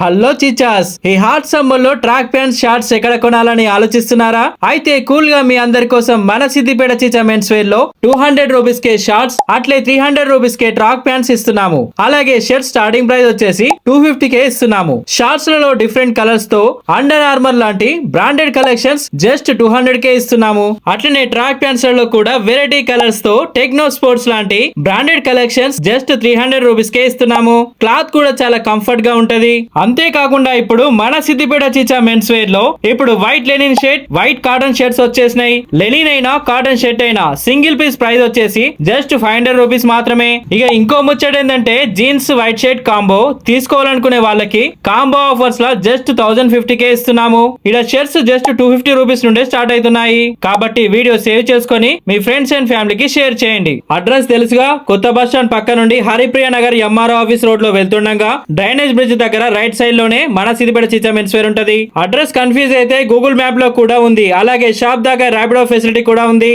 Hello Chichas, ఈ hot summer లో track pants shorts ఎక్కడ కొనాలని ఆలోచిస్తున్నారా? అయితే కూల్ గా మీ అందరి కోసం మన సిద్దిపేట చిచా మెన్స్ వేర్ లో 200 రూపీస్ కే షార్ట్స్ అట్లే 300 రూపీస్ కే ట్రాక్ ప్యాంట్స్ ఇస్తున్నాము. అలాగే షర్ట్ స్టార్టింగ్ ప్రైస్ వచ్చేసి 250 కే ఇస్తున్నాము. షార్ట్స్ లలో డిఫరెంట్ కలర్స్ తో అండర్ ఆర్మర్ లాంటి బ్రాండెడ్ కలెక్షన్స్ జస్ట్ 200 కే ఇస్తున్నాము. అట్లనే ట్రాక్ ప్యాంట్స్ లలో కూడా వెరైటీ కలర్స్ తో టెక్నో స్పోర్ట్స్ లాంటి బ్రాండెడ్ కలెక్షన్స్ జస్ట్ 300 రూపీస్ కే ఇస్తున్నాము. క్లాత్ కూడా చాలా కంఫర్ట్ గా ఉంటది. అంతేకాకుండా ఇప్పుడు మన సిద్దిపేట చిచా మెన్స్ వేర్ లో ఇప్పుడు white linen shirt, white cotton shirts వచ్చేసినాయి. లెనిన్ అయినా కాటన్ షర్ట్ అయినా సింగిల్ పీస్ ప్రైస్ వచ్చేసి జస్ట్ 500 రూపీస్ మాత్రమే. ఇక ఇంకో ముచ్చట ఏంటంటే జీన్స్ వైట్ షర్ట్ కాంబో తీసుకోవాలనుకునే వాళ్ళకి కాంబో ఆఫర్స్ లా జస్ట్ 1050 కే ఇస్తున్నాము. ఇలా షర్ట్స్ జస్ట్ 250 రూపీస్ నుండే స్టార్ట్ అవుతున్నాయి. కాబట్టి వీడియో సేవ్ చేసుకొని మీ ఫ్రెండ్స్ అండ్ ఫ్యామిలీకి షేర్ చేయండి. అడ్రస్ తెలుసుగా, కొత్త బస్ స్టాండ్ పక్క నుండి Haripriya Nagar MRO office road లో వెళ్తుండగా డ్రైనేజ్ బ్రిడ్జ్ దగ్గర రైట్ సైడ్ లోనే మన సిద్దిపేట చిచా మెన్స్ వేర్ ఉంటది. అడ్రస్ కన్ఫ్యూజ్ అయితే గూగుల్ మ్యాప్ లో కూడా ఉంది. అలాగే షాప్ దాకా ర్యాపిడో ఫెసిలిటీ కూడా ఉంది.